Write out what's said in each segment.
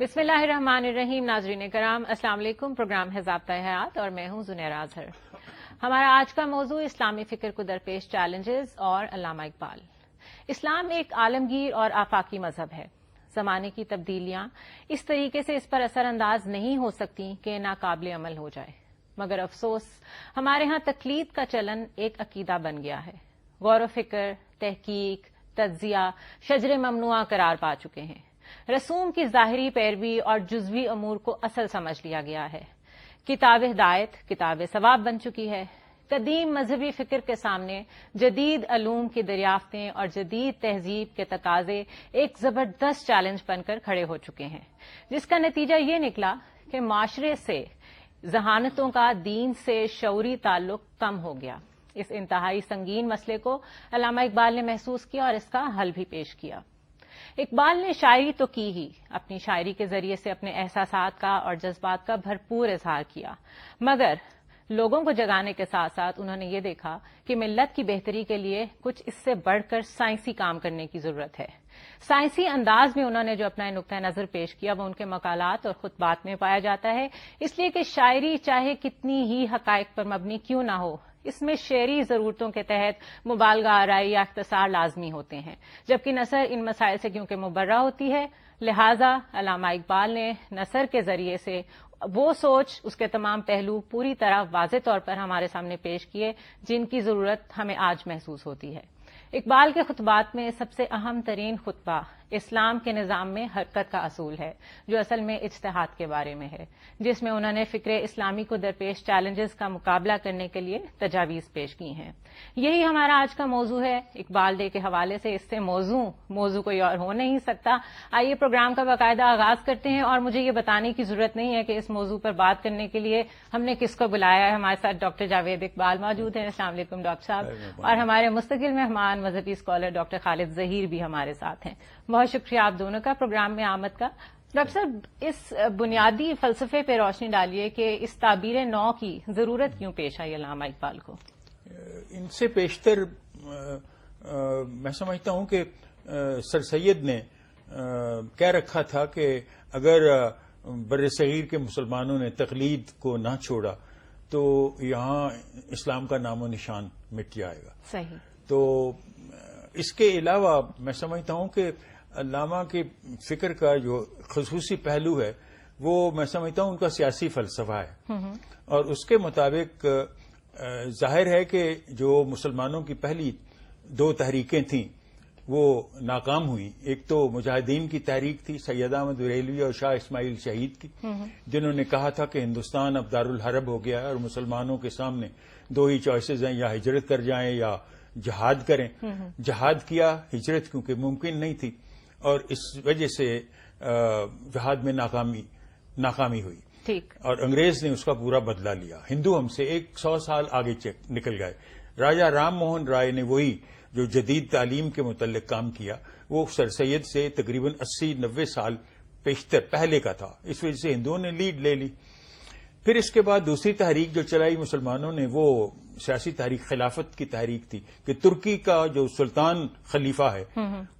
بسم اللہ الرحمن الرحیم. ناظرین کرام السلام علیکم. پروگرام ہے ضابطہ حیات اور میں ہوں زنیرہ اظہر. ہمارا آج کا موضوع اسلامی فکر کو درپیش چیلنجز اور علامہ اقبال. اسلام ایک عالمگیر اور آفاقی مذہب ہے. زمانے کی تبدیلیاں اس طریقے سے اس پر اثر انداز نہیں ہو سکتی کہ ناقابل عمل ہو جائے. مگر افسوس ہمارے ہاں تقلید کا چلن ایک عقیدہ بن گیا ہے. غور و فکر، تحقیق، تجزیہ شجر ممنوعہ قرار پا چکے ہیں. رسوم کی ظاہری پیروی اور جزوی امور کو اصل سمجھ لیا گیا ہے. کتاب ہدایت کتاب ثواب بن چکی ہے. قدیم مذہبی فکر کے سامنے جدید علوم کی دریافتیں اور جدید تہذیب کے تقاضے ایک زبردست چیلنج بن کر کھڑے ہو چکے ہیں، جس کا نتیجہ یہ نکلا کہ معاشرے سے ذہانتوں کا دین سے شعوری تعلق کم ہو گیا. اس انتہائی سنگین مسئلے کو علامہ اقبال نے محسوس کیا اور اس کا حل بھی پیش کیا. اقبال نے شاعری تو کی ہی، اپنی شاعری کے ذریعے سے اپنے احساسات کا اور جذبات کا بھرپور اظہار کیا، مگر لوگوں کو جگانے کے ساتھ ساتھ انہوں نے یہ دیکھا کہ ملت کی بہتری کے لیے کچھ اس سے بڑھ کر سائنسی کام کرنے کی ضرورت ہے. سائنسی انداز میں انہوں نے جو اپنا نقطہ نظر پیش کیا وہ ان کے مقالات اور خطبات میں پایا جاتا ہے، اس لیے کہ شاعری چاہے کتنی ہی حقائق پر مبنی کیوں نہ ہو، اس میں شعری ضرورتوں کے تحت مبالغہ آرائی یا اختصار لازمی ہوتے ہیں، جبکہ نثر ان مسائل سے کیونکہ مبرہ ہوتی ہے، لہذا علامہ اقبال نے نثر کے ذریعے سے وہ سوچ، اس کے تمام پہلو پوری طرح واضح طور پر ہمارے سامنے پیش کیے جن کی ضرورت ہمیں آج محسوس ہوتی ہے. اقبال کے خطبات میں سب سے اہم ترین خطبہ اسلام کے نظام میں حرکت کا اصول ہے، جو اصل میں اجتہاد کے بارے میں ہے، جس میں انہوں نے فکر اسلامی کو درپیش چیلنجز کا مقابلہ کرنے کے لیے تجاویز پیش کی ہیں. یہی ہمارا آج کا موضوع ہے. اقبال ڈے کے حوالے سے اس سے موضوع کوئی اور ہو نہیں سکتا. آئیے پروگرام کا باقاعدہ آغاز کرتے ہیں، اور مجھے یہ بتانے کی ضرورت نہیں ہے کہ اس موضوع پر بات کرنے کے لیے ہم نے کس کو بلایا ہے. ہمارے ساتھ ڈاکٹر جاوید اقبال موجود ہیں. السلام علیکم ڈاکٹر صاحب. اور ہمارے مستقل مہمان مذہبی اسکالر ڈاکٹر خالد ظہیر بھی ہمارے ساتھ ہیں. بہت شکریہ آپ دونوں کا پروگرام میں آمد کا. ڈاکٹر صاحب، اس بنیادی فلسفے پہ روشنی ڈالیے کہ اس تعبیر نو کی ضرورت کیوں پیش آئی علامہ اقبال کو؟ ان سے پیشتر میں سمجھتا ہوں کہ سر سید نے کہہ رکھا تھا کہ اگر بر صغیر کے مسلمانوں نے تقلید کو نہ چھوڑا تو یہاں اسلام کا نام و نشان مٹ جائے گا. صحیح. تو اس کے علاوہ میں سمجھتا ہوں کہ علامہ کے فکر کا جو خصوصی پہلو ہے وہ میں سمجھتا ہوں ان کا سیاسی فلسفہ ہے، اور اس کے مطابق ظاہر ہے کہ جو مسلمانوں کی پہلی دو تحریکیں تھیں وہ ناکام ہوئی. ایک تو مجاہدین کی تحریک تھی سید احمد بریلوی اور شاہ اسماعیل شہید کی، جنہوں نے کہا تھا کہ ہندوستان اب دارالحرب ہو گیا ہے اور مسلمانوں کے سامنے دو ہی چوائسز ہیں، یا ہجرت کر جائیں یا جہاد کریں. جہاد کیا، ہجرت کیونکہ ممکن نہیں تھی، اور اس وجہ سے جہاد میں ناکامی ہوئی. ٹھیک. اور انگریز نے اس کا پورا بدلہ لیا. ہندو ہم سے 100 سال آگے نکل گئے. راجا رام موہن رائے نے وہی جو جدید تعلیم کے متعلق کام کیا وہ سر سید سے تقریباً 80-90 سال پیشتر پہلے کا تھا. اس وجہ سے ہندوؤں نے لیڈ لے لی. پھر اس کے بعد دوسری تحریک جو چلائی مسلمانوں نے وہ سیاسی تحریک خلافت کی تحریک تھی کہ ترکی کا جو سلطان خلیفہ ہے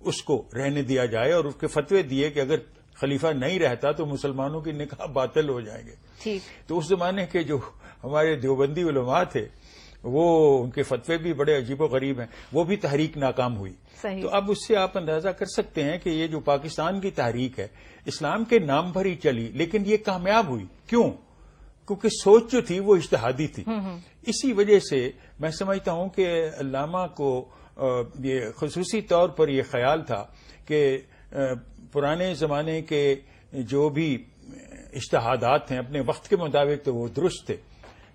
اس کو رہنے دیا جائے، اور اس کے فتوے دیے کہ اگر خلیفہ نہیں رہتا تو مسلمانوں کی نکاح باطل ہو جائیں گے. ٹھیک. تو اس زمانے کے جو ہمارے دیوبندی علماء تھے وہ ان کے فتوے بھی بڑے عجیب و غریب ہیں، وہ بھی تحریک ناکام ہوئی. صحیح. تو اب اس سے آپ اندازہ کر سکتے ہیں کہ یہ جو پاکستان کی تحریک ہے اسلام کے نام پر ہی چلی، لیکن یہ کامیاب ہوئی. کیوں؟ کیونکہ سوچ جو تھی وہ اجتہادی تھی. اسی وجہ سے میں سمجھتا ہوں کہ علامہ کو یہ خصوصی طور پر یہ خیال تھا کہ پرانے زمانے کے جو بھی اجتہادات ہیں اپنے وقت کے مطابق تو وہ درست تھے،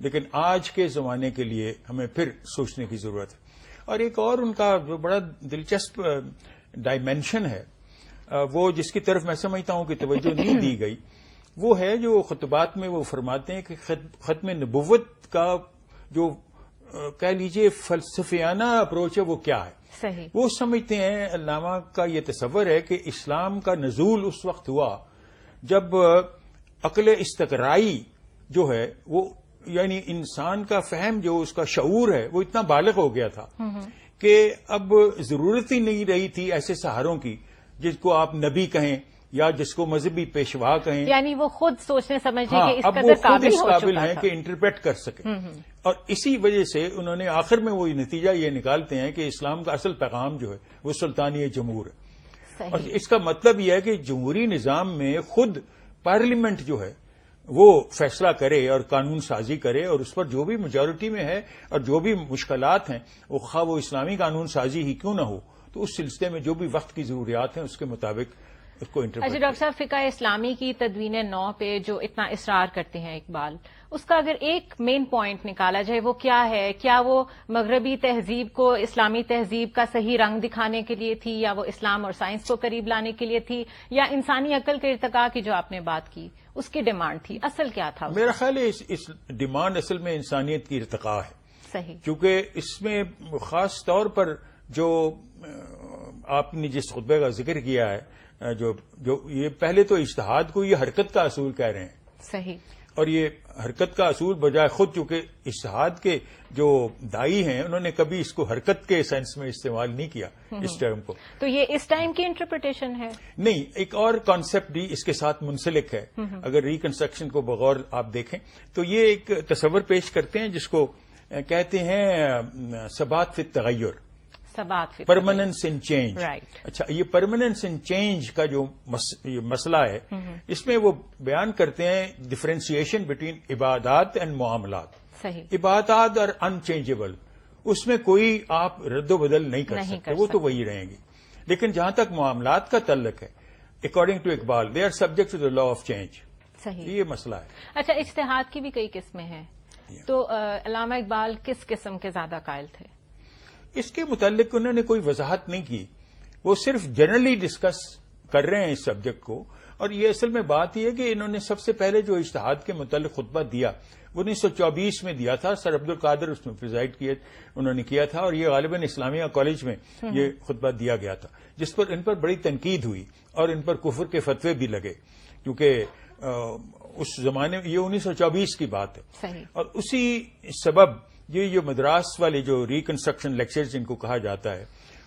لیکن آج کے زمانے کے لیے ہمیں پھر سوچنے کی ضرورت ہے. اور ایک اور ان کا جو بڑا دلچسپ ڈائمینشن ہے وہ جس کی طرف میں سمجھتا ہوں کہ توجہ نہیں دی گئی وہ ہے جو خطبات میں وہ فرماتے ہیں کہ ختم نبوت کا جو کہہ لیجئے فلسفیانہ اپروچ ہے وہ کیا ہے. صحیح. وہ سمجھتے ہیں، علامہ کا یہ تصور ہے کہ اسلام کا نزول اس وقت ہوا جب عقل استقرائی جو ہے وہ یعنی انسان کا فہم جو اس کا شعور ہے وہ اتنا بالغ ہو گیا تھا کہ اب ضرورت ہی نہیں رہی تھی ایسے سہاروں کی جس کو آپ نبی کہیں یا جس کو مذہبی پیشوا کہیں، یعنی وہ خود سوچنے سمجھنے ہاں کے اس اب وہ قدر خود قابل اس ہو قابل چکا ہیں تھا. کہ انٹرپریٹ کر سکیں. اور اسی وجہ سے انہوں نے آخر میں وہی نتیجہ یہ نکالتے ہیں کہ اسلام کا اصل پیغام جو ہے وہ سلطانی جمہور ہے. اور صحیح. اس کا مطلب یہ ہے کہ جمہوری نظام میں خود پارلیمنٹ جو ہے وہ فیصلہ کرے اور قانون سازی کرے، اور اس پر جو بھی میجورٹی میں ہے اور جو بھی مشکلات ہیں وہ خواہ وہ اسلامی قانون سازی ہی کیوں نہ ہو، تو اس سلسلے میں جو بھی وقت کی ضروریات ہیں اس کے مطابق اس کو اچھا انٹرپریٹ ڈاکٹر صاحب، فقہ اسلامی کی تدوین نو پہ جو اتنا اصرار کرتے ہیں اقبال، اس کا اگر ایک مین پوائنٹ نکالا جائے وہ کیا ہے؟ کیا وہ مغربی تہذیب کو اسلامی تہذیب کا صحیح رنگ دکھانے کے لیے تھی، یا وہ اسلام اور سائنس کو قریب لانے کے لیے تھی، یا انسانی عقل کے ارتقاء کی جو آپ نے بات کی اس کی ڈیمانڈ تھی؟ اصل کیا تھا اس میرا خیال ہے اس ڈیمانڈ اصل میں انسانیت کی ارتقاء ہے. صحیح. کیونکہ اس میں خاص طور پر جو آپ نے جس خطبے کا ذکر کیا ہے، جو یہ پہلے تو اجتہاد کو یہ حرکت کا اصول کہہ رہے ہیں، صحیح. اور یہ حرکت کا اصول بجائے خود، چونکہ اجتہاد کے جو دائی ہیں انہوں نے کبھی اس کو حرکت کے سینس میں استعمال نہیں کیا اس ٹرم کو. تو یہ اس ٹائم کی انٹرپریٹیشن ہے؟ نہیں، ایک اور کانسیپٹ بھی اس کے ساتھ منسلک ہے. اگر ریکنسٹرکشن کو بغور آپ دیکھیں تو یہ ایک تصور پیش کرتے ہیں جس کو کہتے ہیں ثبات فی التغیر، پرماننس ان چینج. Right. اچھا، یہ پرماننس ان چینج کا جو مسئلہ ہے اس میں وہ بیان کرتے ہیں ڈفرینسیشن بٹوین عبادات اینڈ معاملات. صحیح. عبادات اور انچینجبل، اس میں کوئی آپ رد و بدل نہیں کر سکتے، وہ تو وہی رہیں گی. لیکن جہاں تک معاملات کا تعلق ہے، according to Iqbal they are subject to the law of change. صحیح. یہ مسئلہ ہے. اچھا، اجتہاد کی بھی کئی قسمیں ہیں، تو علامہ اقبال کس قسم کے زیادہ قائل تھے؟ اس کے متعلق انہوں نے کوئی وضاحت نہیں کی، وہ صرف جنرلی ڈسکس کر رہے ہیں اس سبجیکٹ کو. اور یہ اصل میں بات یہ ہے کہ انہوں نے سب سے پہلے جو اجتہاد کے متعلق خطبہ دیا وہ 1924 میں دیا تھا. سر عبد القادر اس میں پریزائڈ کیا، انہوں نے کیا تھا، اور یہ غالباً اسلامیہ کالج میں یہ خطبہ دیا گیا تھا، جس پر ان پر بڑی تنقید ہوئی اور ان پر کفر کے فتوے بھی لگے، کیونکہ اس زمانے میں یہ 1924 کی بات ہے. صحیح. اور اسی سبب یہ جو مدراس والے جو ریکنسٹرکشن لیکچر جن کو کہا جاتا ہے،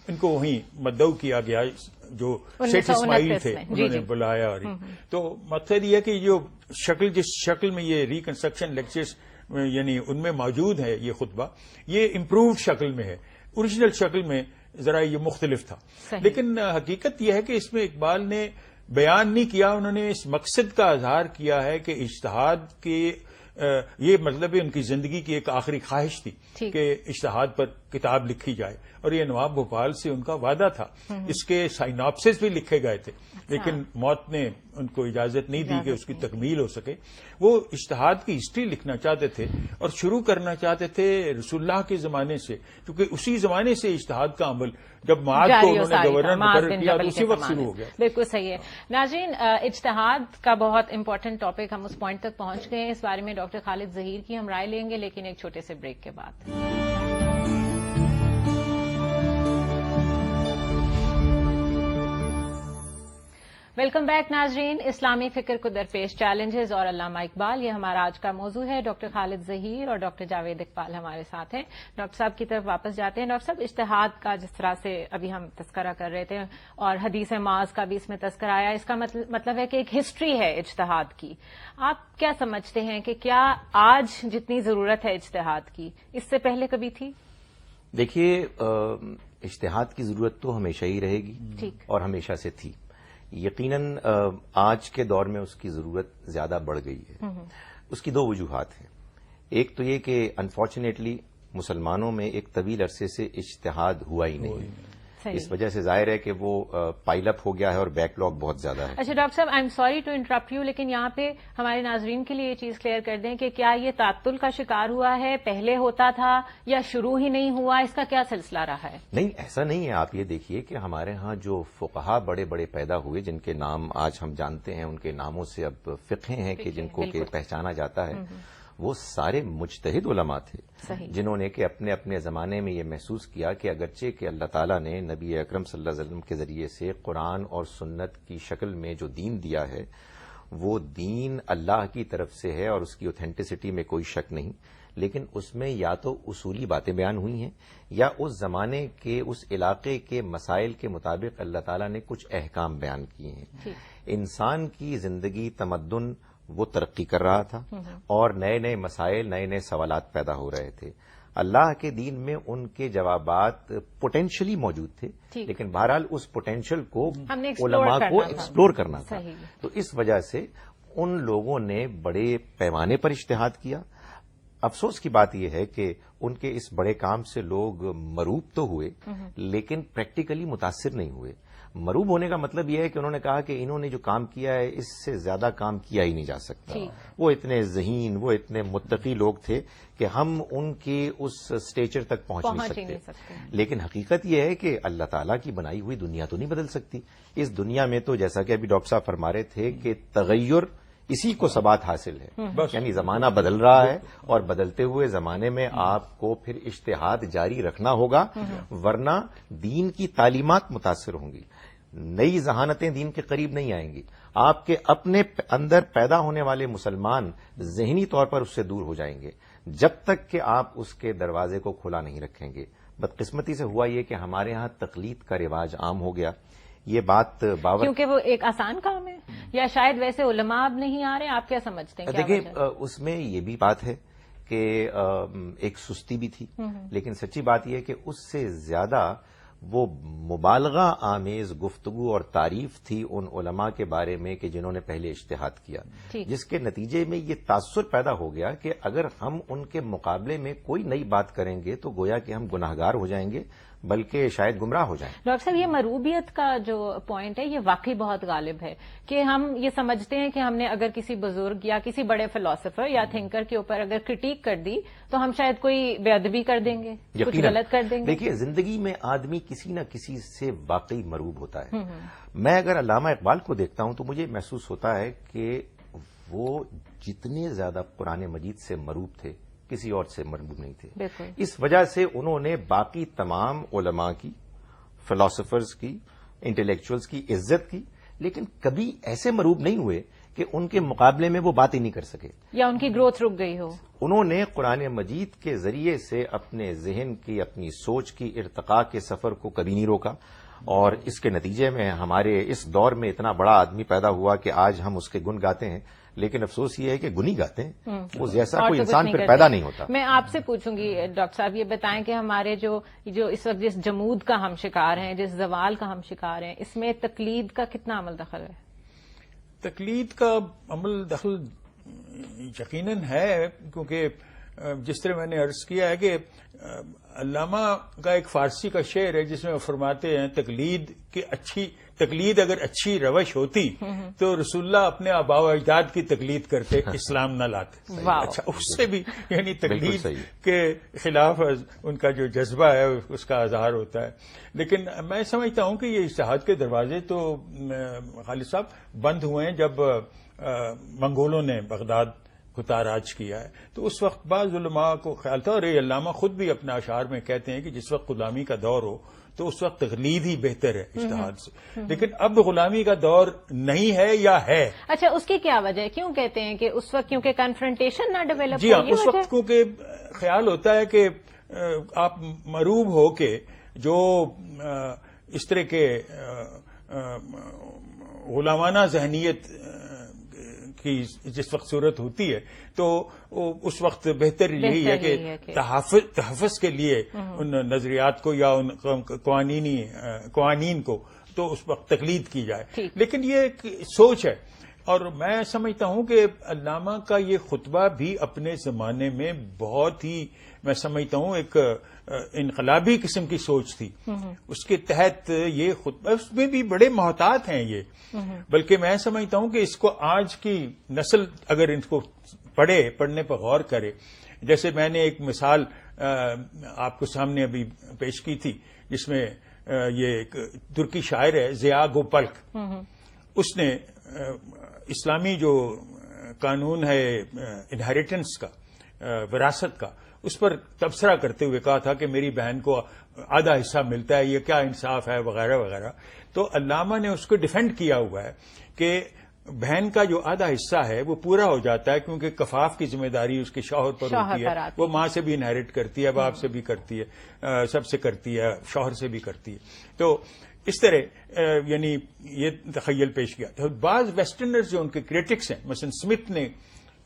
ان کو وہیں مدعو کیا گیا، جو سیٹھ اسماعیل تھے انہوں نے بلایا. اور تو مقصد یہ ہے کہ جو شکل، جس شکل میں یہ ریکنسٹرکشن لیکچرز یعنی ان میں موجود ہے یہ خطبہ، یہ امپرووڈ شکل میں ہے. اوریجنل شکل میں ذرا یہ مختلف تھا. لیکن حقیقت یہ ہے کہ اس میں اقبال نے بیان نہیں کیا، انہوں نے اس مقصد کا اظہار کیا ہے کہ اجتہاد کے یہ مطلب ان کی زندگی کی ایک آخری خواہش تھی کہ اجتہاد پر کتاب لکھی جائے، اور یہ نواب بھوپال سے ان کا وعدہ تھا. اس کے سائناپسس بھی لکھے گئے تھے، لیکن موت نے ان کو اجازت نہیں دی کہ اس کی تکمیل ہو سکے. وہ اجتہاد کی ہسٹری لکھنا چاہتے تھے اور شروع کرنا چاہتے تھے رسول اللہ کے زمانے سے، کیونکہ اسی زمانے سے اجتہاد کا عمل جب معاذ کو انہوں نے گورنر مقرر کیا تو اسی وقت شروع ہو گیا. بالکل صحیح ہے. ناظرین، اجتہاد کا بہت امپورٹنٹ ٹاپک، ہم اس پوائنٹ تک پہنچ گئے ہیں. اس بارے میں ڈاکٹر خالد ظہیر کی ہم رائے لیں گے، لیکن ایک چھوٹے سے بریک کے بعد. ویلکم بیک ناظرین. اسلامی فکر کو درپیش چیلنجز اور علامہ اقبال، یہ ہمارا آج کا موضوع ہے. ڈاکٹر خالد ظہیر اور ڈاکٹر جاوید اقبال ہمارے ساتھ ہیں. ڈاکٹر صاحب کی طرف واپس جاتے ہیں. ڈاکٹر صاحب، اجتہاد کا جس طرح سے ابھی ہم تذکرہ کر رہے تھے اور حدیث معاذ کا بھی اس میں تذکرہ آیا، اس کا مطلب ہے کہ ایک ہسٹری ہے اجتہاد کی. آپ کیا سمجھتے ہیں کہ کیا آج جتنی ضرورت ہے اجتہاد کی اس سے پہلے کبھی تھی؟ دیکھیے، اجتہاد کی ضرورت تو ہمیشہ ہی رہے گی اور ہمیشہ سے تھی. یقیناً آج کے دور میں اس کی ضرورت زیادہ بڑھ گئی ہے. اس کی دو وجوہات ہیں. ایک تو یہ کہ انفارچونیٹلی مسلمانوں میں ایک طویل عرصے سے اجتہاد ہوا ہی نہیں. اس وجہ سے ظاہر ہے کہ وہ پائل اپ ہو گیا ہے اور بیک لاگ بہت زیادہ ہے. اچھا ڈاکٹر صاحب، I am sorry to interrupt you, لیکن یہاں پہ ہمارے ناظرین کے لیے یہ چیز کلیئر کر دیں کہ کیا یہ تعطل کا شکار ہوا ہے، پہلے ہوتا تھا یا شروع ہی نہیں ہوا؟ اس کا کیا سلسلہ رہا ہے؟ نہیں، ایسا نہیں ہے. آپ یہ دیکھیے کہ ہمارے ہاں جو فقہا بڑے بڑے پیدا ہوئے، جن کے نام آج ہم جانتے ہیں، ان کے ناموں سے اب فقہیں ہیں کہ جن کو کہ پہچانا جاتا ہے، وہ سارے مجتہد علماء تھے جنہوں نے کہ اپنے اپنے زمانے میں یہ محسوس کیا کہ اگرچہ کہ اللہ تعالیٰ نے نبی اکرم صلی اللہ علیہ وسلم کے ذریعے سے قرآن اور سنت کی شکل میں جو دین دیا ہے وہ دین اللہ کی طرف سے ہے اور اس کی اوتھینٹسٹی میں کوئی شک نہیں، لیکن اس میں یا تو اصولی باتیں بیان ہوئی ہیں یا اس زمانے کے اس علاقے کے مسائل کے مطابق اللہ تعالیٰ نے کچھ احکام بیان کیے ہیں. انسان کی زندگی تمدن وہ ترقی کر رہا تھا اور نئے نئے مسائل نئے نئے سوالات پیدا ہو رہے تھے. اللہ کے دین میں ان کے جوابات پوٹینشلی موجود تھے, لیکن بہرحال اس پوٹینشل کو علماء کو ایکسپلور کرنا تھا. تو اس وجہ سے ان لوگوں نے بڑے پیمانے پر اجتہاد کیا. افسوس کی بات یہ ہے کہ ان کے اس بڑے کام سے لوگ مروب تو ہوئے لیکن پریکٹیکلی متاثر نہیں ہوئے. مروب ہونے کا مطلب یہ ہے کہ انہوں نے کہا کہ انہوں نے جو کام کیا ہے اس سے زیادہ کام کیا ہی نہیں جا سکتا. وہ اتنے ذہین, وہ اتنے متقی لوگ تھے کہ ہم ان کے اس اسٹیچر تک پہنچ نہیں سکتے. لیکن حقیقت یہ ہے کہ اللہ تعالیٰ کی بنائی ہوئی دنیا تو نہیں بدل سکتی. اس دنیا میں تو جیسا کہ ابھی ڈاکٹر صاحب فرما رہے تھے کہ تغیر اسی کو ثبات حاصل ہے. یعنی زمانہ بدل رہا ہے اور بدلتے ہوئے زمانے میں آپ کو پھر اجتہاد جاری رکھنا ہوگا, ورنہ دین کی تعلیمات متاثر ہوں گی, نئی ذہانتیں دین کے قریب نہیں آئیں گی. آپ کے اپنے اندر پیدا ہونے والے مسلمان ذہنی طور پر اس سے دور ہو جائیں گے جب تک کہ آپ اس کے دروازے کو کھلا نہیں رکھیں گے. بدقسمتی سے ہوا یہ کہ ہمارے ہاں تقلید کا رواج عام ہو گیا. یہ بات کیونکہ وہ ایک آسان کام ہے, یا شاید ویسے علماء اب نہیں آ رہے, آپ کیا سمجھتے ہیں؟ دیکھیں, اس میں یہ بھی بات ہے کہ ایک سستی بھی تھی, لیکن سچی بات یہ ہے کہ اس سے زیادہ وہ مبالغہ آمیز گفتگو اور تعریف تھی ان علماء کے بارے میں کہ جنہوں نے پہلے اجتہاد کیا, جس کے نتیجے میں یہ تاثر پیدا ہو گیا کہ اگر ہم ان کے مقابلے میں کوئی نئی بات کریں گے تو گویا کہ ہم گناہگار ہو جائیں گے, بلکہ شاید گمراہ ہو جائیں. ڈاکٹر صاحب, یہ مروبیت کا جو پوائنٹ ہے یہ واقعی بہت غالب ہے کہ ہم یہ سمجھتے ہیں کہ ہم نے اگر کسی بزرگ یا کسی بڑے فلاسفر یا تھنکر کے اوپر اگر کرٹیک کر دی تو ہم شاید کوئی بے ادبی کر دیں گے, کچھ غلط کر دیں گے. دیکھیے, زندگی میں آدمی کسی نہ کسی سے واقعی مروب ہوتا ہے. میں اگر علامہ اقبال کو دیکھتا ہوں تو مجھے محسوس ہوتا ہے کہ وہ جتنے زیادہ قرآن مجید سے مروب تھے کسی اور سے مربوط نہیں تھے. اس وجہ سے انہوں نے باقی تمام علماء کی, فلاسفرز کی, انٹلیکچوئلز کی عزت کی, لیکن کبھی ایسے مربوط نہیں ہوئے کہ ان کے مقابلے میں وہ بات ہی نہیں کر سکے یا ان کی گروتھ رک گئی ہو. انہوں نے قرآن مجید کے ذریعے سے اپنے ذہن کی, اپنی سوچ کی ارتقاء کے سفر کو کبھی نہیں روکا, اور اس کے نتیجے میں ہمارے اس دور میں اتنا بڑا آدمی پیدا ہوا کہ آج ہم اس کے گن گاتے ہیں, لیکن افسوس یہ ہے کہ گنی گاتے ہیں, وہ جیسا کوئی انسان پھر پیدا نہیں ہوتا. میں آپ سے پوچھوں گی ڈاکٹر صاحب, یہ بتائیں کہ ہمارے جو اس وقت جس جمود کا ہم شکار ہیں, جس زوال کا ہم شکار ہیں, اس میں تقلید کا کتنا عمل دخل ہے؟ تقلید کا عمل دخل یقیناً ہے, کیونکہ جس طرح میں نے عرض کیا ہے کہ علامہ کا ایک فارسی کا شعر ہے جس میں وہ فرماتے ہیں تقلید اگر اچھی روش ہوتی تو رسول اللہ اپنے آباء و اجداد کی تقلید کرتے, اسلام نہ لاتے. اچھا, اس سے بھی یعنی تقلید کے خلاف ان کا جو جذبہ ہے اس کا اظہار ہوتا ہے. لیکن میں سمجھتا ہوں کہ یہ اجتہاد کے دروازے تو خالد صاحب بند ہوئے ہیں جب منگولوں نے بغداد کو تاراج کیا ہے. تو اس وقت بعض علماء کو خیال تھا, اور یہ علامہ خود بھی اپنے اشعار میں کہتے ہیں کہ جس وقت غلامی کا دور ہو تو اس وقت تقلید ہی بہتر ہے اجتہاد سے. لیکن اب غلامی کا دور نہیں ہے یا ہے؟ اچھا, اس کی کیا وجہ ہے؟ کیوں کہتے ہیں کہ اس وقت کیونکہ کنفرنٹیشن نہ ڈیولپ؟ جی ہاں, اس وقت کیونکہ خیال ہوتا ہے کہ آپ مروب ہو کے جو اس طرح کے غلامانہ ذہنیت کی جس وقت صورت ہوتی ہے تو اس وقت بہتر یہی ہے کہ تحفظ کے لیے ان نظریات کو یا ان قوانین کو تو اس وقت تقلید کی جائے. لیکن یہ ایک سوچ ہے, اور میں سمجھتا ہوں کہ علامہ کا یہ خطبہ بھی اپنے زمانے میں بہت ہی, میں سمجھتا ہوں, ایک انقلابی قسم کی سوچ تھی. اس کے تحت یہ خطبہ, اس میں بھی بڑے محتاط ہیں یہ, بلکہ میں سمجھتا ہوں کہ اس کو آج کی نسل اگر ان کو پڑھنے پر غور کرے, جیسے میں نے ایک مثال آپ کو سامنے ابھی پیش کی تھی جس میں یہ ایک ترکی شاعر ہے ضیاء گوپلک, اس نے اسلامی جو قانون ہے انہیریٹنس کا, وراثت کا, اس پر تبصرہ کرتے ہوئے کہا تھا کہ میری بہن کو آدھا حصہ ملتا ہے, یہ کیا انصاف ہے وغیرہ وغیرہ. تو علامہ نے اس کو ڈیفینڈ کیا ہوا ہے کہ بہن کا جو آدھا حصہ ہے وہ پورا ہو جاتا ہے، کیونکہ کفاف کی ذمہ داری اس کے شوہر پر ہوتی ہے. وہ ماں سے بھی انہیرٹ کرتی ہے، باپ سے بھی کرتی ہے، سب سے کرتی ہے، شوہر سے بھی کرتی ہے. تو اس طرح یعنی یہ تخیل پیش کیا. تو بعض ویسٹرنرز جو ان کے کریٹکس ہیں، مثلا اسمتھ نے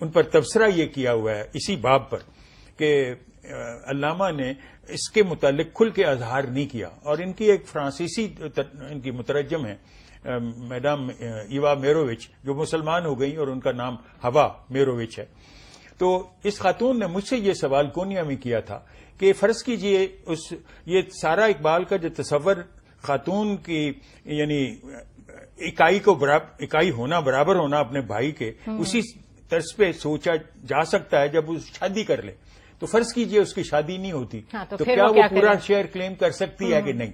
ان پر تبصرہ یہ کیا ہوا ہے اسی باب پر کہ علامہ نے اس کے متعلق کھل کے اظہار نہیں کیا. اور ان کی ایک فرانسیسی ان کی مترجم ہے میڈم ایوا میرووچ، جو مسلمان ہو گئی اور ان کا نام ہوا میرووچ ہے. تو اس خاتون نے مجھ سے یہ سوال کونیا میں کیا تھا کہ فرض کیجئے یہ سارا اقبال کا جو تصور خاتون کی یعنی اکائی ہونا، برابر ہونا اپنے بھائی کے، اسی طرز پہ سوچا جا سکتا ہے جب وہ شادی کر لے. تو فرض کیجئے اس کی شادی نہیں ہوتی تو کیا وہ پورا شیئر کلیم کر سکتی ہے کہ نہیں؟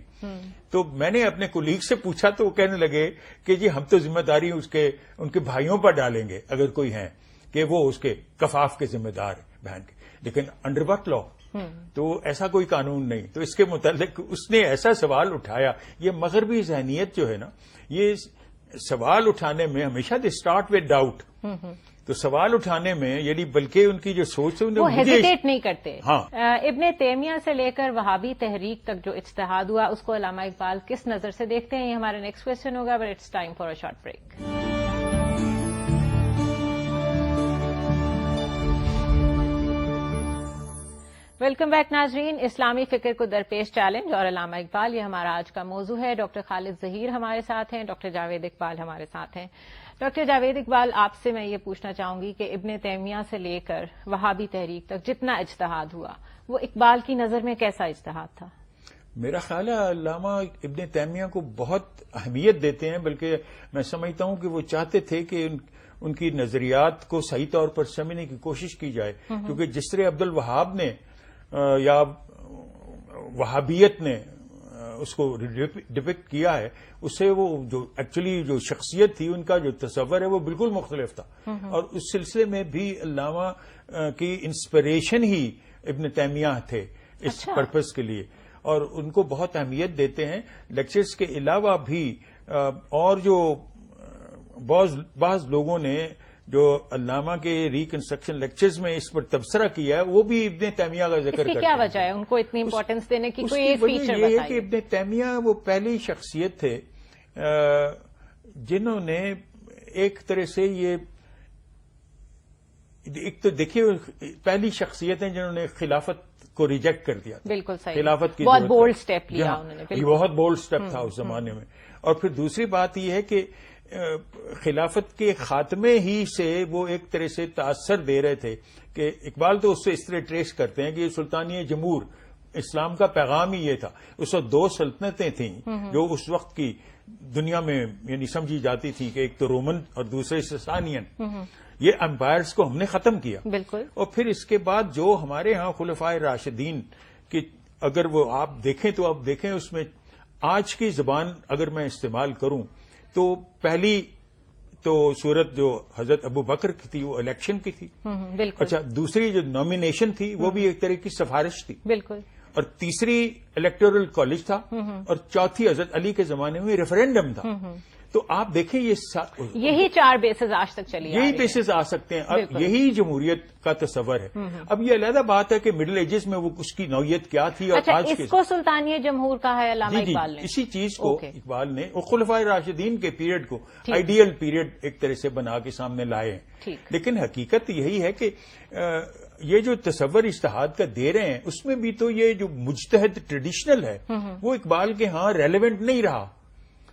تو میں نے اپنے کولیگ سے پوچھا تو وہ کہنے لگے کہ جی ہم تو ذمہ داری ان کے بھائیوں پر ڈالیں گے اگر کوئی ہیں کہ وہ اس کے کفاف کے ذمہ دار ہیں بہن کے. لیکن انڈر وٹ لا؟ تو ایسا کوئی قانون نہیں. تو اس کے متعلق اس نے ایسا سوال اٹھایا. یہ مغربی ذہنیت جو ہے نا، یہ سوال اٹھانے میں ہمیشہ دے اسٹارٹ ود ڈاؤٹ. تو سوال اٹھانے میں یعنی بلکہ ان کی جو سوچ ہے وہ ہیزیٹیٹ نہیں کرتے. ہاں. ابن تیمیہ سے لے کر وہابی تحریک تک جو اجتہاد ہوا اس کو علامہ اقبال کس نظر سے دیکھتے ہیں؟ یہ ہمارا نیکسٹ کویسچن ہوگا، but it's time for a short break. Welcome back ناظرین. اسلامی فکر کو درپیش چیلنج اور علامہ اقبال، یہ ہمارا آج کا موضوع ہے. ڈاکٹر خالد ظہیر ہمارے ساتھ ہیں، ڈاکٹر جاوید اقبال ہمارے ساتھ ہیں. ڈاکٹر جاوید اقبال، آپ سے میں یہ پوچھنا چاہوں گی کہ ابن تیمیہ سے لے کر وہابی تحریک تک جتنا اجتہاد ہوا وہ اقبال کی نظر میں کیسا اجتہاد تھا؟ میرا خیال ہے علامہ ابن تیمیہ کو بہت اہمیت دیتے ہیں، بلکہ میں سمجھتا ہوں کہ وہ چاہتے تھے کہ ان کی نظریات کو صحیح طور پر سمجھنے کی کوشش کی جائے. کیونکہ جس طرح عبد الوہاب نے یا وہابیت نے اس کو ڈپکٹ کیا ہے، اس سے وہ جو ایکچولی جو شخصیت تھی، ان کا جو تصور ہے وہ بالکل مختلف تھا. اور اس سلسلے میں بھی علامہ کی انسپریشن ہی ابن تیمیہ تھے اس پرپز کے لیے، اور ان کو بہت اہمیت دیتے ہیں. لیکچرز کے علاوہ بھی اور جو بعض لوگوں نے جو علامہ کے ریکنسٹرکشن لیکچرز میں اس پر تبصرہ کیا ہے وہ بھی ابن تیمیہ کا ذکر کرتے ہیں. کیا وجہ ہے ان کو اتنی امپورٹنس دینے کی؟ کوئی ایک فیچر بتائیے. یہ ہے کہ ابن تیمیہ وہ پہلی شخصیت تھے جنہوں نے ایک طرح سے ایک تو دیکھیے پہلی شخصیت ہیں جنہوں نے خلافت کو ریجیکٹ کر دیا. بالکل صحیح. خلافت کی بہت بولڈ سٹیپ لیا انہوں نے. یہ بہت بولڈ سٹیپ تھا اس زمانے میں. اور پھر دوسری بات یہ ہے کہ خلافت کے خاتمے ہی سے وہ ایک طرح سے تاثر دے رہے تھے کہ اقبال تو اس سے اس طرح ٹریس کرتے ہیں کہ سلطانیہ جمہور اسلام کا پیغام ہی یہ تھا. اس وقت دو سلطنتیں تھیں جو اس وقت کی دنیا میں یعنی سمجھی جاتی تھیں کہ ایک تو رومن اور دوسرے ساسانین. یہ امپائرز کو ہم نے ختم کیا. بالکل. اور پھر اس کے بعد جو ہمارے ہاں خلفائے راشدین کی اگر وہ آپ دیکھیں تو آپ دیکھیں اس میں آج کی زبان اگر میں استعمال کروں تو پہلی تو صورت جو حضرت ابو بکر کی تھی وہ الیکشن کی تھی. بالکل. اچھا دوسری جو نامینیشن تھی وہ بھی ایک طرح کی سفارش تھی. بالکل. اور تیسری الیکٹورل کالج تھا. اور چوتھی حضرت علی کے زمانے میں ریفرینڈم تھا. تو آپ دیکھیں یہی چار بیسز آج تک چلی یہی بیسز آ سکتے ہیں. اب یہی جمہوریت کا تصور ہے. اب یہ علیحدہ بات ہے کہ مڈل ایجز میں وہ اس کی نوعیت کیا تھی اور آج اس کو سلطانیہ جمہور کہا ہے علامہ اقبال نے. اسی چیز کو اقبال نے خلفائے راشدین کے پیریڈ کو آئیڈیل پیریڈ ایک طرح سے بنا کے سامنے لائے ہیں. لیکن حقیقت یہی ہے کہ یہ جو تصور اجتہاد کا دے رہے ہیں اس میں بھی تو یہ جو مجتہد ٹریڈیشنل ہے وہ اقبال کے ہاں ریلیونٹ نہیں رہا.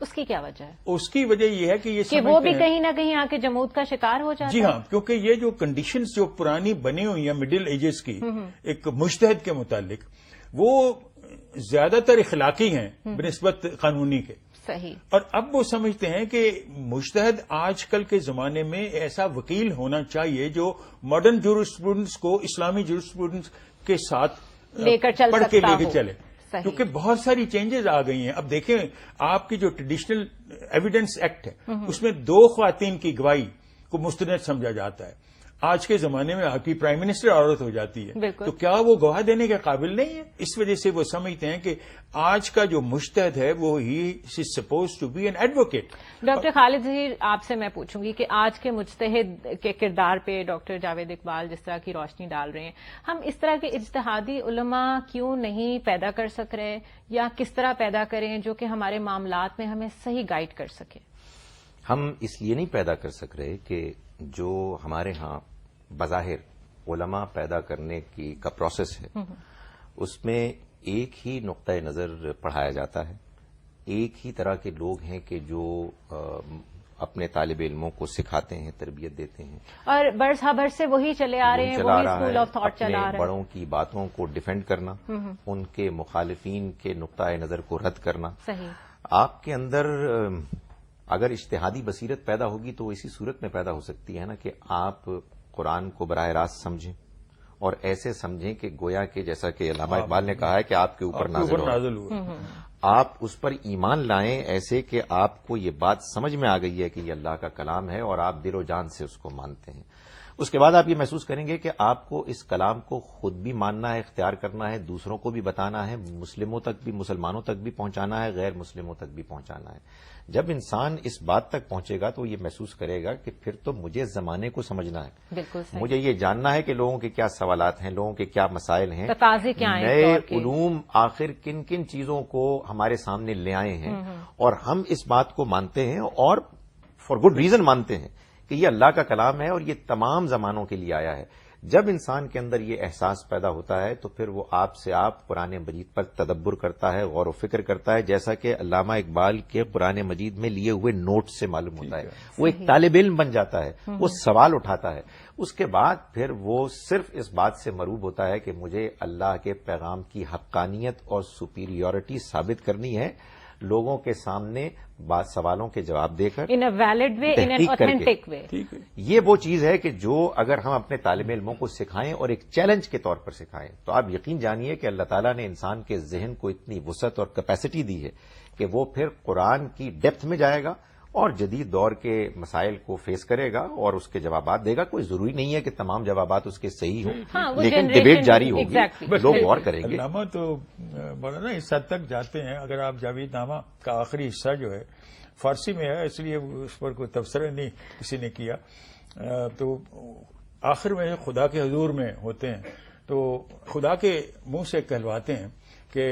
اس کی کیا وجہ ہے؟ اس کی وجہ یہ ہے کہ وہ بھی کہیں نہ کہیں آ کے جمود کا شکار ہو جاتا ہے. جی ہاں، کیونکہ یہ جو کنڈیشنز جو پرانی بنی ہوئی ہیں مڈل ایجز کی ایک مجتہد کے متعلق وہ زیادہ تر اخلاقی ہیں بنسبت قانونی کے. صحیح. اور اب وہ سمجھتے ہیں کہ مجتہد آج کل کے زمانے میں ایسا وکیل ہونا چاہیے جو ماڈرن جورسپروڈنس کو اسلامی جورسپروڈنس کے ساتھ پڑھ کے لے کے چلے. کیونکہ بہت ساری چینجز آ گئی ہیں. اب دیکھیں آپ کی جو ٹریڈیشنل ایویڈنس ایکٹ ہے اس میں 2 خواتین کی گواہی کو مستند سمجھا جاتا ہے. آج کے زمانے میں آپ کی پرائم منسٹر عورت ہو جاتی ہے بالکل. تو کیا وہ گواہ دینے کے قابل نہیں ہے؟ اس وجہ سے وہ سمجھتے ہیں کہ آج کا جو مجتہد ہے وہ ہی is suppose to be an advocate. Doctor Khalid Zaheer, آپ سے میں پوچھوں گی کہ آج کے مجتہد کے کردار پہ ڈاکٹر جاوید اقبال جس طرح کی روشنی ڈال رہے ہیں، ہم اس طرح کے اجتہادی علماء کیوں نہیں پیدا کر سک رہے، یا کس طرح پیدا کریں جو کہ ہمارے معاملات میں ہمیں صحیح گائیڈ کر سکے؟ ہم اس لیے نہیں پیدا کر سک رہے کہ جو ہمارے ہاں بظاہر علماء پیدا کرنے کا پروسیس ہے اس میں ایک ہی نقطۂ نظر پڑھایا جاتا ہے، ایک ہی طرح کے لوگ ہیں کہ جو اپنے طالب علموں کو سکھاتے ہیں، تربیت دیتے ہیں، اور برس ہا برس سے وہی چلے آ رہے ہیں، وہی اسکول آف تھاٹ چلا رہا ہے. اپنے بڑوں کی باتوں کو ڈیفینڈ کرنا، ان کے مخالفین کے نقطۂ نظر کو رد کرنا. صحیح. آپ کے اندر اگر اجتہادی بصیرت پیدا ہوگی تو اسی صورت میں پیدا ہو سکتی ہے نا کہ آپ قرآن کو براہ راست سمجھیں اور ایسے سمجھیں کہ گویا کہ جیسا کہ علامہ اقبال نے کہا ہے کہ آپ کے اوپر نازل ہو، آپ اس پر ایمان لائیں ایسے کہ آپ کو یہ بات سمجھ میں آ گئی ہے کہ یہ اللہ کا کلام ہے اور آپ دل و جان سے اس کو مانتے ہیں. اس کے بعد آپ یہ محسوس کریں گے کہ آپ کو اس کلام کو خود بھی ماننا ہے، اختیار کرنا ہے، دوسروں کو بھی بتانا ہے، مسلموں تک بھی، مسلمانوں تک بھی پہنچانا ہے، غیر مسلموں تک بھی پہنچانا ہے. جب انسان اس بات تک پہنچے گا تو یہ محسوس کرے گا کہ پھر تو مجھے زمانے کو سمجھنا ہے. بالکل صحیح. مجھے یہ جاننا ہے کہ لوگوں کے کیا سوالات ہیں، لوگوں کے کیا مسائل ہیں، تقاضے کیا ہیں، نئے علوم آخر کن کن چیزوں کو ہمارے سامنے لے آئے ہیں، اور ہم اس بات کو مانتے ہیں اور فار گڈ ریزن مانتے ہیں کہ یہ اللہ کا کلام ہے اور یہ تمام زمانوں کے لیے آیا ہے. جب انسان کے اندر یہ احساس پیدا ہوتا ہے تو پھر وہ آپ سے آپ قرآن مجید پر تدبر کرتا ہے، غور و فکر کرتا ہے، جیسا کہ علامہ اقبال کے قرآن مجید میں لیے ہوئے نوٹ سے معلوم ہوتا ہے. وہ ایک طالب علم بن جاتا ہے، وہ سوال اٹھاتا ہے. اس کے بعد پھر وہ صرف اس بات سے مروب ہوتا ہے کہ مجھے اللہ کے پیغام کی حقانیت اور سپیریورٹی ثابت کرنی ہے، لوگوں کے سامنے سوالوں کے جواب دے کر، in a valid way, in an authentic way. یہ وہ چیز ہے کہ جو اگر ہم اپنے طالب علموں کو سکھائیں اور ایک چیلنج کے طور پر سکھائیں تو آپ یقین جانیے کہ اللہ تعالیٰ نے انسان کے ذہن کو اتنی وسعت اور کیپیسٹی دی ہے کہ وہ پھر قرآن کی ڈیپتھ میں جائے گا اور جدید دور کے مسائل کو فیس کرے گا اور اس کے جوابات دے گا. کوئی ضروری نہیں ہے کہ تمام جوابات اس کے صحیح ہوں، لیکن ڈبیٹ جاری ہوگی، لوگ غور کریں گے. علامہ تو بڑا نا اس حد تک جاتے ہیں. اگر آپ جاوید نامہ کا آخری حصہ جو ہے فارسی میں ہے، اس لیے اس پر کوئی تبصرہ نہیں کسی نے کیا، تو آخر میں خدا کے حضور میں ہوتے ہیں تو خدا کے منہ سے کہلواتے ہیں کہ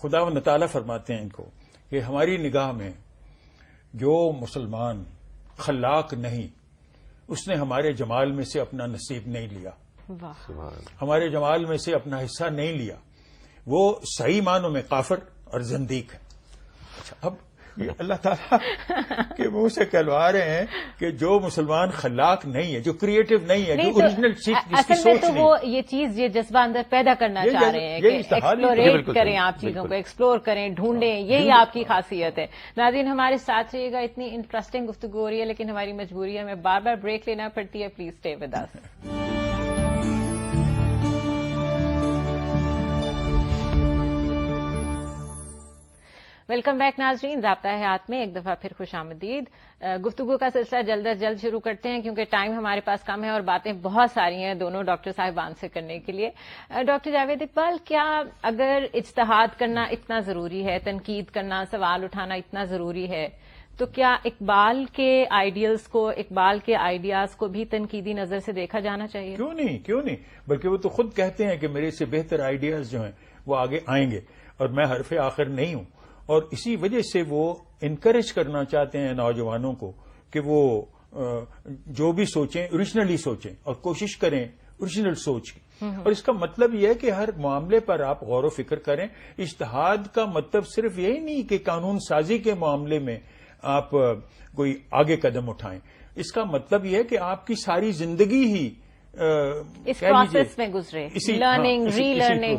خدا و تعالیٰ فرماتے ہیں ان کو کہ ہماری نگاہ میں جو مسلمان خلاق نہیں اس نے ہمارے جمال میں سے اپنا نصیب نہیں لیا، ہمارے جمال میں سے اپنا حصہ نہیں لیا، وہ صحیح معنوں میں کافر اور زندیق ہے. اب یہ اللہ تعالیٰ کے منہ سے کہلوا رہے ہیں کہ جو مسلمان خلاق نہیں ہے، جو کریٹو نہیں ہے، جو اوریجنل چیز جس کی سوچ نہیں، وہ یہ چیز یہ جذبہ اندر پیدا کرنا چاہ رہے ہیں کہ ایکسپلوریٹ کریں، آپ چیزوں کو ایکسپلور کریں، ڈھونڈیں، یہی آپ کی خاصیت ہے. ناظرین ہمارے ساتھ رہیے گا، اتنی انٹرسٹنگ گفتگو ہو رہی ہے لیکن ہماری مجبوری ہے، ہمیں بار بار بریک لینا پڑتی ہے. Please stay with us. Welcome back ناظرین، ضابطہ حیات میں ایک دفعہ پھر خوش آمدید. گفتگو کا سلسلہ جلد از جلد شروع کرتے ہیں کیونکہ ٹائم ہمارے پاس کم ہے اور باتیں بہت ساری ہیں دونوں ڈاکٹر صاحبان سے کرنے کے لیے. ڈاکٹر جاوید اقبال، کیا اگر اجتہاد کرنا اتنا ضروری ہے، تنقید کرنا، سوال اٹھانا اتنا ضروری ہے، تو کیا اقبال کے آئیڈیلز کو، اقبال کے آئیڈیاز کو بھی تنقیدی نظر سے دیکھا جانا چاہیے؟ کیوں نہیں، بلکہ وہ تو خود کہتے ہیں کہ میرے سے بہتر آئیڈیاز جو ہیں وہ آگے آئیں گے اور میں حرف آخر نہیں ہوں. اور اسی وجہ سے وہ انکریج کرنا چاہتے ہیں نوجوانوں کو کہ وہ جو بھی سوچیں اوریجنلی سوچیں اور کوشش کریں اوریجنل سوچ کی. اور اس کا مطلب یہ ہے کہ ہر معاملے پر آپ غور و فکر کریں. اجتہاد کا مطلب صرف یہی نہیں کہ قانون سازی کے معاملے میں آپ کوئی آگے قدم اٹھائیں. اس کا مطلب یہ ہے کہ آپ کی ساری زندگی ہی اس پروسیس میں گزرے، لرننگ، ری لرننگ.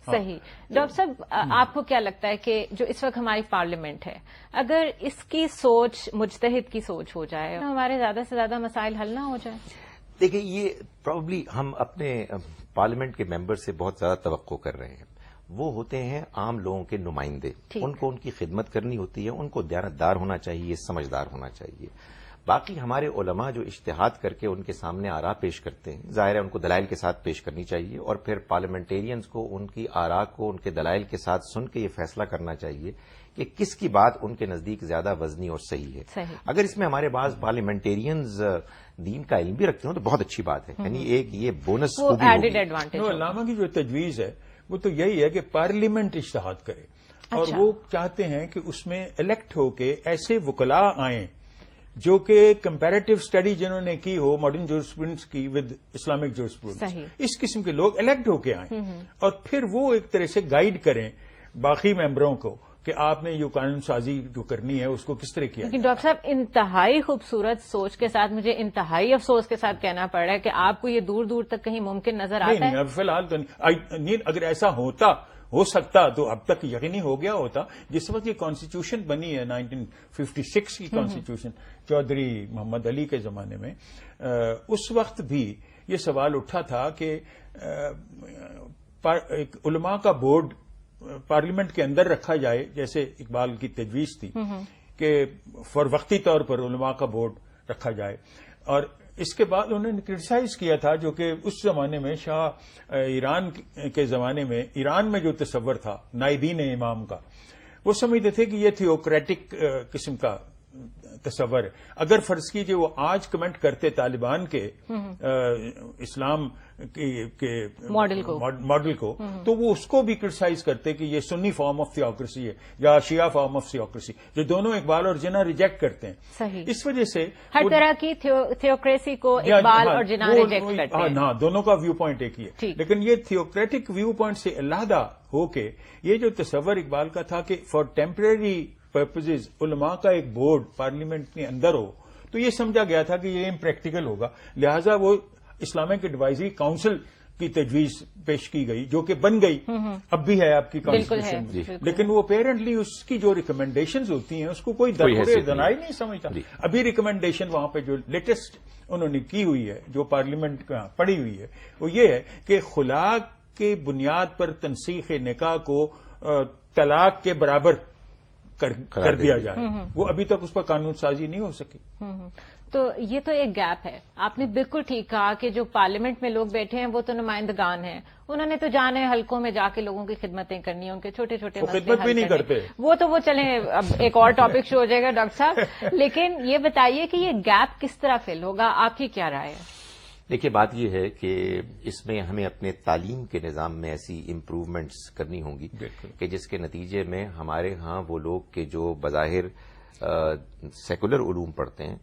صحیح. ڈاکٹر صاحب، آپ کو کیا لگتا ہے کہ جو اس وقت ہماری پارلیمنٹ ہے، اگر اس کی سوچ مجتہد کی سوچ ہو جائے تو ہمارے زیادہ سے زیادہ مسائل حل نہ ہو جائیں؟ دیکھیں، یہ پرابلی ہم اپنے پارلیمنٹ کے ممبر سے بہت زیادہ توقع کر رہے ہیں. وہ ہوتے ہیں عام لوگوں کے نمائندے، ان کو ان کی خدمت کرنی ہوتی ہے، ان کو دیانتدار ہونا چاہیے، سمجھدار ہونا چاہیے. باقی ہمارے علماء جو اجتہاد کر کے ان کے سامنے آراء پیش کرتے ہیں، ظاہر ہے ان کو دلائل کے ساتھ پیش کرنی چاہیے، اور پھر پارلیمنٹیرینز کو ان کی آراء کو ان کے دلائل کے ساتھ سن کے یہ فیصلہ کرنا چاہیے کہ کس کی بات ان کے نزدیک زیادہ وزنی اور صحیح ہے. اگر اس میں ہمارے بعض پارلیمنٹیرینز دین کا علم بھی رکھتے ہوں تو بہت اچھی بات ہے، یعنی ایک یہ بونس ایڈڈ ایڈوانٹیج. علامہ کی جو تجویز ہے وہ تو یہی ہے کہ پارلیمنٹ اجتہاد کرے، اور وہ چاہتے ہیں کہ اس میں الیکٹ ہو کے ایسے وکلاء آئیں جو کہ کمپیریٹو اسٹڈی جنہوں نے کی ہو ماڈرن جورسپروڈنس کی ود اسلامک جورسپروڈنس، اس قسم کے لوگ الیکٹ ہو کے آئیں، اور پھر وہ ایک طرح سے گائیڈ کریں باقی ممبروں کو کہ آپ نے یہ قانون سازی جو کرنی ہے اس کو کس طرح کیا. لیکن ڈاکٹر صاحب انتہائی خوبصورت سوچ کے ساتھ مجھے انتہائی افسوس کے ساتھ کہنا پڑ رہا ہے کہ آپ کو یہ دور دور تک کہیں ممکن نظر آتا ہے؟ نہیں، فی الحال تو نہیں. اگر ایسا ہو سکتا تو اب تک یقینی ہو گیا ہوتا. جس وقت یہ کانسٹیٹیوشن بنی ہے 1956 کی کانسٹیٹیوشن چودھری محمد علی کے زمانے میں، اس وقت بھی یہ سوال اٹھا تھا کہ علماء کا بورڈ پارلیمنٹ کے اندر رکھا جائے، جیسے اقبال کی تجویز تھی کہ فور وقتی طور پر علماء کا بورڈ رکھا جائے. اور اس کے بعد انہوں نے کرٹیسائز کیا تھا، جو کہ اس زمانے میں شاہ ایران کے زمانے میں ایران میں جو تصور تھا نائبین امام کا، وہ سمجھتے تھے کہ یہ تھیوکریٹک قسم کا تصور ہے. اگر فرض کیجئے وہ آج کمنٹ کرتے طالبان کے اسلام کے ماڈل کو، تو وہ اس کو بھی کرٹیسائز کرتے کہ یہ سنی فارم آف تھیوکریسی ہے یا شیعہ فارم آف تھیوکریسی، جو دونوں اقبال اور جناح ریجیکٹ کرتے ہیں. صحیح. اس وجہ سے ہر طرح کی تھیوکریسی کو اقبال اور جناح ریجیکٹ کرتے ہیں. ہاں، دونوں کا ویو پوائنٹ ایک ہی ہے، لیکن یہ تھیوکریٹک ویو پوائنٹ سے علیحدہ ہو کے یہ جو تصور اقبال کا تھا کہ فار ٹیمپرری پرپزز علماء کا ایک بورڈ پارلیمنٹ کے اندر ہو، تو یہ سمجھا گیا تھا کہ یہ امپریکٹیکل ہوگا. لہذا وہ اسلامک ایڈوائزری کاؤنسل کی تجویز پیش کی گئی، جو کہ بن گئی، اب بھی ہے آپ کی کانسٹیٹیوشن. لیکن وہ اپیرنٹلی اس کی جو ریکمینڈیشنز ہوتی ہیں اس کو کوئی دنائی نہیں سمجھتا. ابھی ریکمینڈیشن وہاں پہ جو لیٹسٹ انہوں نے کی ہوئی ہے، جو پارلیمنٹ کا پڑی ہوئی ہے، وہ یہ ہے کہ خلا کی بنیاد پر تنسیخ نکاح کو طلاق کے برابر کر دیا جائے. وہ ابھی تک اس پر قانون سازی نہیں ہو سکی. تو یہ تو ایک گیپ ہے. آپ نے بالکل ٹھیک کہا کہ جو پارلیمنٹ میں لوگ بیٹھے ہیں وہ تو نمائندگان ہیں، انہوں نے تو جانے ہیں حلقوں میں جا کے لوگوں کی خدمتیں کرنی ہیں، ان کے چھوٹے چھوٹے مسئلے خدمت بھی نہیں کرتے. وہ تو وہ چلیں اب ایک اور ٹاپک شو ہو جائے گا ڈاکٹر صاحب. لیکن یہ بتائیے کہ یہ گیپ کس طرح فل ہوگا، آپ کی کیا رائے ہے؟ دیکھیے، بات یہ ہے کہ اس میں ہمیں اپنے تعلیم کے نظام میں ایسی امپروومنٹس کرنی ہوں گی کہ جس کے نتیجے میں ہمارے ہاں وہ لوگ کہ جو بظاہر سیکولر علوم پڑھتے ہیں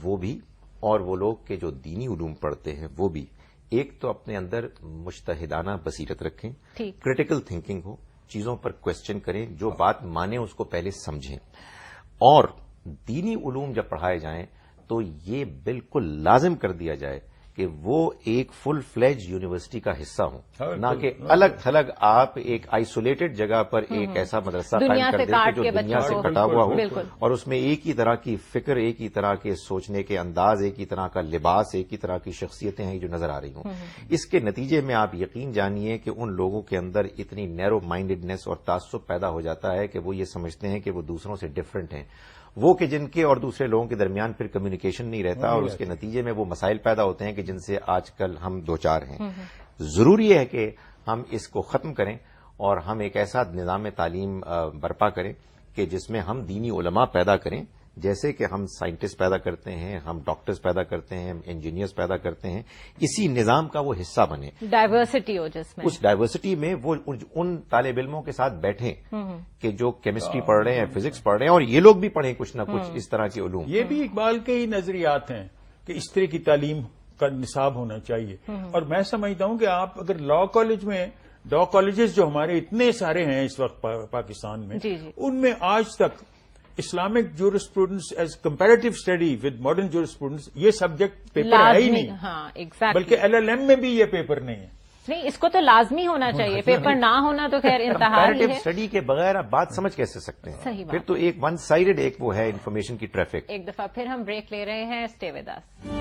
وہ بھی، اور وہ لوگ کہ جو دینی علوم پڑھتے ہیں وہ بھی، ایک تو اپنے اندر مجتہدانہ بصیرت رکھیں، کریٹیکل تھنکنگ ہو، چیزوں پر کوسچن کریں، جو بات مانیں اس کو پہلے سمجھیں. اور دینی علوم جب پڑھائے جائیں تو یہ بالکل لازم کر دیا جائے کہ وہ ایک فل فلیج یونیورسٹی کا حصہ ہوں، نہ کہ الگ تھلگ آپ ایک آئسولیٹڈ جگہ پر ایک ایسا مدرسہ قائم کر دیں کہ جو دنیا سے کٹا ہوا ہو، اور اس میں ایک ہی طرح کی فکر، ایک ہی طرح کے سوچنے کے انداز، ایک ہی طرح کا لباس، ایک ہی طرح کی شخصیتیں ہیں جو نظر آ رہی ہوں. اس کے نتیجے میں آپ یقین جانیے کہ ان لوگوں کے اندر اتنی نیرو مائنڈڈنیس اور تعصب پیدا ہو جاتا ہے کہ وہ یہ سمجھتے ہیں کہ وہ دوسروں سے ڈفرنٹ ہیں، وہ کہ جن کے اور دوسرے لوگوں کے درمیان پھر کمیونیکیشن نہیں رہتا، اور اس کے نتیجے میں وہ مسائل پیدا ہوتے ہیں کہ جن سے آج کل ہم دوچار ہیں. ضروری ہے کہ ہم اس کو ختم کریں اور ہم ایک ایسا نظام تعلیم برپا کریں کہ جس میں ہم دینی علماء پیدا کریں، جیسے کہ ہم سائنٹسٹ پیدا کرتے ہیں، ہم ڈاکٹرز پیدا کرتے ہیں، ہم انجینئرز پیدا کرتے ہیں، اسی نظام کا وہ حصہ بنے. ڈائیورسٹی ہو جس میں، اس ڈائیورسٹی میں وہ ان طالب علموں کے ساتھ بیٹھیں کہ جو کیمسٹری پڑھ رہے ہیں، فزکس پڑھ رہے ہیں، اور یہ لوگ بھی پڑھیں کچھ نہ کچھ اس طرح کے علوم. یہ بھی اقبال کے ہی نظریات ہیں کہ اس طرح کی تعلیم کا نصاب ہونا چاہیے. اور میں سمجھتا ہوں کہ آپ اگر لا کالجز جو ہمارے اتنے سارے ہیں اس وقت پاکستان میں، ان میں آج تک Islamic jurisprudence as comparative study with modern jurisprudence یہ سبجیکٹ پیپر ہے ہی نہیں، بلکہ LLM میں بھی یہ پیپر نہیں ہے. نہیں، اس کو تو لازمی ہونا چاہیے، پیپر نہ ہونا تو خیر انتہا ہی ہے. اسٹڈی کے بغیر آپ بات سمجھ کیسے سکتے ہیں؟ صحیح بات. پھر تو ایک ون سائیڈڈ ایک وہ ہے انفارمیشن کی ٹریفک. ایک دفعہ پھر ہم بریک لے رہے ہیں، اسٹے ود اس.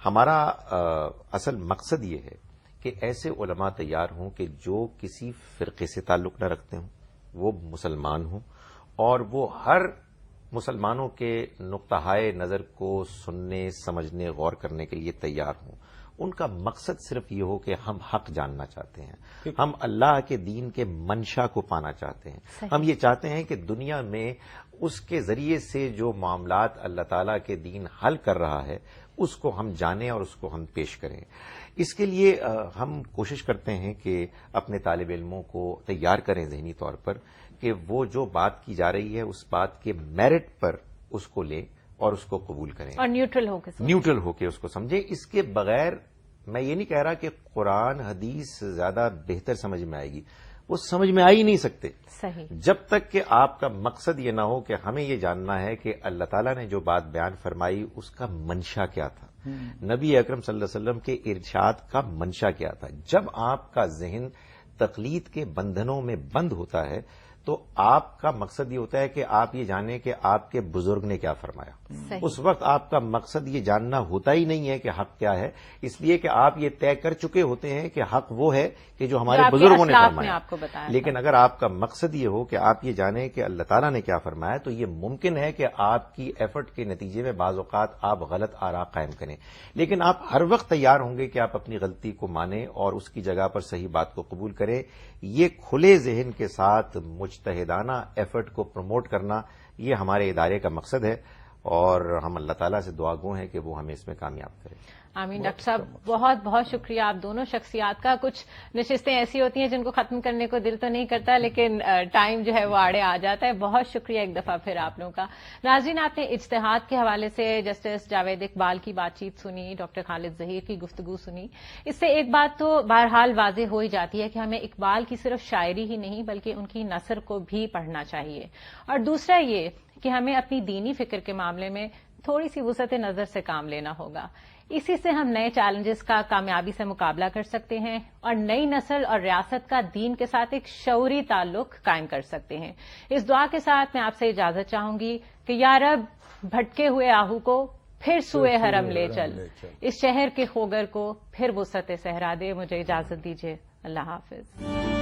ہمارا اصل مقصد یہ ہے کہ ایسے علماء تیار ہوں کہ جو کسی فرقے سے تعلق نہ رکھتے ہوں، وہ مسلمان ہوں اور وہ ہر مسلمانوں کے نقطہ نظر کو سننے، سمجھنے، غور کرنے کے لیے تیار ہوں۔ ان کا مقصد صرف یہ ہو کہ ہم حق جاننا چاہتے ہیں، ہم اللہ کے دین کے منشا کو پانا چاہتے ہیں، ہم یہ چاہتے ہیں کہ دنیا میں اس کے ذریعے سے جو معاملات اللہ تعالیٰ کے دین حل کر رہا ہے اس کو ہم جانیں اور اس کو ہم پیش کریں۔ اس کے لیے ہم کوشش کرتے ہیں کہ اپنے طالب علموں کو تیار کریں ذہنی طور پر کہ وہ جو بات کی جا رہی ہے اس بات کے میرٹ پر اس کو لیں اور اس کو قبول کریں اور نیوٹرل ہو کے اس کو سمجھیں۔ اس کے بغیر میں یہ نہیں کہہ رہا کہ قرآن حدیث زیادہ بہتر سمجھ میں آئے گی، وہ سمجھ میں آ ہی نہیں سکتے صحیح جب تک کہ آپ کا مقصد یہ نہ ہو کہ ہمیں یہ جاننا ہے کہ اللہ تعالیٰ نے جو بات بیان فرمائی اس کا منشا کیا تھا، نبی اکرم صلی اللہ علیہ وسلم کے ارشاد کا منشا کیا تھا۔ جب آپ کا ذہن تقلید کے بندھنوں میں بند ہوتا ہے تو آپ کا مقصد یہ ہوتا ہے کہ آپ یہ جانیں کہ آپ کے بزرگ نے کیا فرمایا۔ اس وقت آپ کا مقصد یہ جاننا ہوتا ہی نہیں ہے کہ حق کیا ہے، اس لیے کہ آپ یہ طے کر چکے ہوتے ہیں کہ حق وہ ہے کہ جو ہمارے بزرگوں نے فرمایا۔ لیکن اگر آپ کا مقصد یہ ہو کہ آپ یہ جانیں کہ اللہ تعالیٰ نے کیا فرمایا تو یہ ممکن ہے کہ آپ کی ایفرٹ کے نتیجے میں بعض اوقات آپ غلط آراء قائم کریں، لیکن آپ ہر وقت تیار ہوں گے کہ آپ اپنی غلطی کو مانیں اور اس کی جگہ پر صحیح بات کو قبول کریں۔ یہ کھلے ذہن کے ساتھ مجتہدانہ ایفرٹ کو پروموٹ کرنا یہ ہمارے ادارے کا مقصد ہے اور ہم اللہ تعالیٰ سے دعا گو ہیں کہ وہ ہمیں اس میں کامیاب کرے۔ آمین۔ ڈاکٹر صاحب بہت بہت شکریہ آپ دونوں شخصیات کا۔ کچھ نشستیں ایسی ہوتی ہیں جن کو ختم کرنے کو دل تو نہیں کرتا لیکن ٹائم جو ہے وہ آڑے آ جاتا ہے۔ بہت شکریہ ایک دفعہ پھر آپ لوگوں کا۔ ناظرین، آپ نے اجتہاد کے حوالے سے جسٹس جاوید اقبال کی بات چیت سنی، ڈاکٹر خالد ظہیر کی گفتگو سنی۔ اس سے ایک بات تو بہرحال واضح ہو ہی جاتی ہے کہ ہمیں اقبال کی صرف شاعری ہی نہیں بلکہ ان کی نثر کو بھی پڑھنا چاہیے، اور دوسرا یہ کہ ہمیں اپنی دینی فکر کے معاملے میں تھوڑی سی وسعت نظر سے کام لینا ہوگا۔ اسی سے ہم نئے چیلنجز کا کامیابی سے مقابلہ کر سکتے ہیں اور نئی نسل اور ریاست کا دین کے ساتھ ایک شعوری تعلق قائم کر سکتے ہیں۔ اس دعا کے ساتھ میں آپ سے اجازت چاہوں گی کہ یا رب بھٹکے ہوئے آہو کو پھر سوئے حرم لے چل، اس شہر کے خوگر کو پھر وسعت صحرا دے۔ مجھے اجازت دیجیے، اللہ حافظ۔